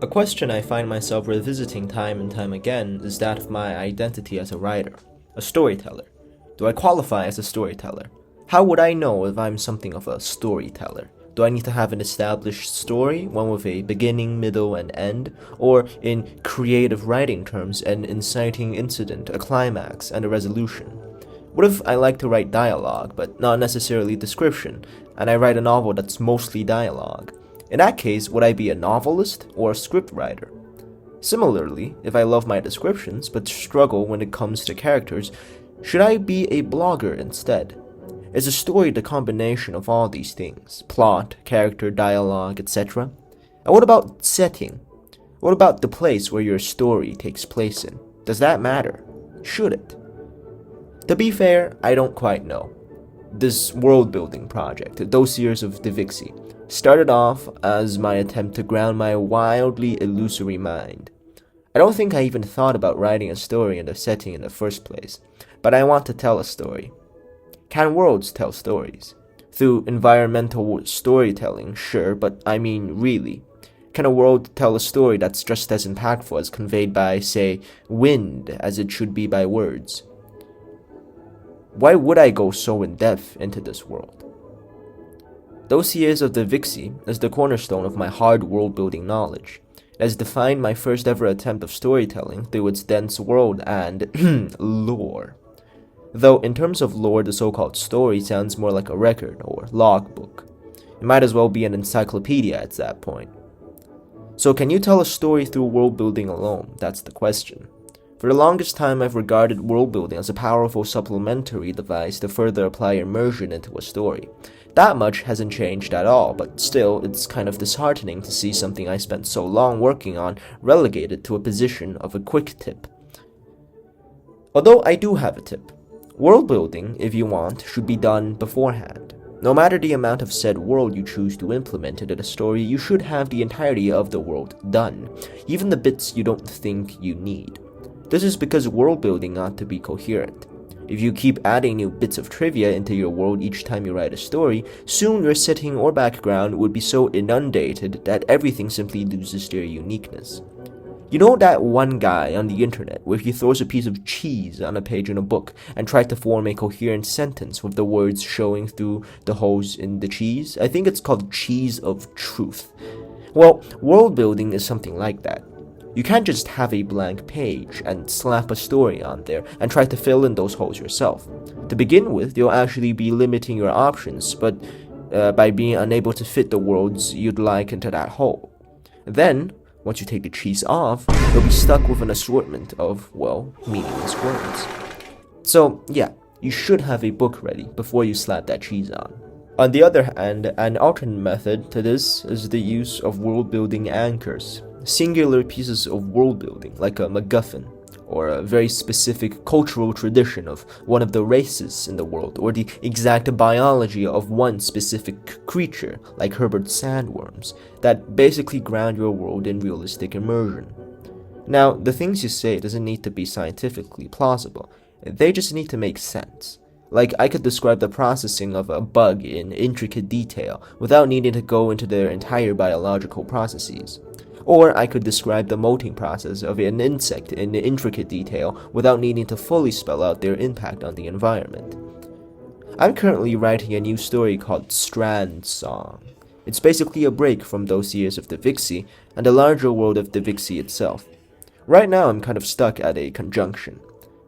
A question I find myself revisiting time and time again is that of my identity as a writer, a storyteller. Do I qualify as a storyteller? How would I know if I'm something of a storyteller? Do I need to have an established story, one with a beginning, middle, and end? Or, in creative writing terms, an inciting incident, a climax, and a resolution? What if I like to write dialogue, but not necessarily description, and I write a novel that's mostly dialogue? In that case, would I be a novelist or a scriptwriter? Similarly, if I love my descriptions but struggle when it comes to characters, should I be a blogger instead? Is a story the combination of all these things? Plot, character, dialogue, etc.? And what about setting? What about the place where your story takes place in? Does that matter? Should it? To be fair, I don't quite know. This world-building project, those years of Divixie, started off as my attempt to ground my wildly illusory mind. I don't think I even thought about writing a story in the setting in the first place, but I want to tell a story. Can worlds tell stories? Through environmental storytelling, sure, but I mean really. Can a world tell a story that's just as impactful as conveyed by, say, wind as it should be by words? Why would I go so in-depth into this world? Those years of the Vixie is the cornerstone of my hard world-building knowledge. It has defined my first ever attempt of storytelling through its dense world and lore. Though in terms of lore, the so-called story sounds more like a record or logbook. It might as well be an encyclopedia at that point. So can you tell a story through world-building alone? That's the question. For the longest time, I've regarded world-building as a powerful supplementary device to further apply immersion into a story. That much hasn't changed at all, but still, it's kind of disheartening to see something I spent so long working on relegated to a position of a quick tip. Although I do have a tip. World-building, if you want, should be done beforehand. No matter the amount of said world you choose to implement into the story, you should have the entirety of the world done, even the bits you don't think you need. This is because world building ought to be coherent. If you keep adding new bits of trivia into your world each time you write a story, soon your setting or background would be so inundated that everything simply loses their uniqueness. You know that one guy on the internet where he throws a piece of cheese on a page in a book and tries to form a coherent sentence with the words showing through the holes in the cheese? I think it's called Cheese of Truth. Well, world building is something like that. You can't just have a blank page and slap a story on there and try to fill in those holes yourself. To begin with, you'll actually be limiting your options, but by being unable to fit the worlds you'd like into that hole. Then, once you take the cheese off, you'll be stuck with an assortment of, well, meaningless words. So, yeah, you should have a book ready before you slap that cheese on. On the other hand, an alternate method to this is the use of world-building anchors. Singular pieces of world building, like a MacGuffin, or a very specific cultural tradition of one of the races in the world, or the exact biology of one specific creature, like Herbert's sandworms, that basically ground your world in realistic immersion. Now, the things you say doesn't need to be scientifically plausible, they just need to make sense. Like, I could describe the processing of a bug in intricate detail without needing to go into their entire biological processes. Or I could describe the molting process of an insect in intricate detail without needing to fully spell out their impact on the environment. I'm currently writing a new story called Strand Song. It's basically a break from those years of the Vixie and the larger world of the Vixie itself. Right now I'm kind of stuck at a conjunction.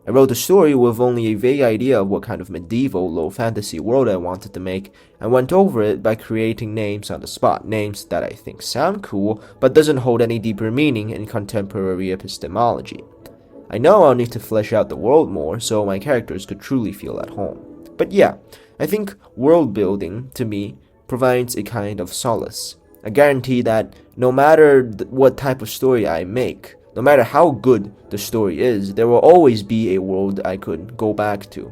I wrote the story with only a vague idea of what kind of medieval low fantasy world I wanted to make, and went over it by creating names on the spot, names that I think sound cool, but doesn't hold any deeper meaning in contemporary epistemology. I know I'll need to flesh out the world more so my characters could truly feel at home. But yeah, I think world building, to me, provides a kind of solace, a guarantee that no matter what type of story I make, no matter how good the story is, there will always be a world I could go back to.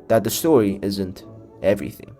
That the story isn't everything.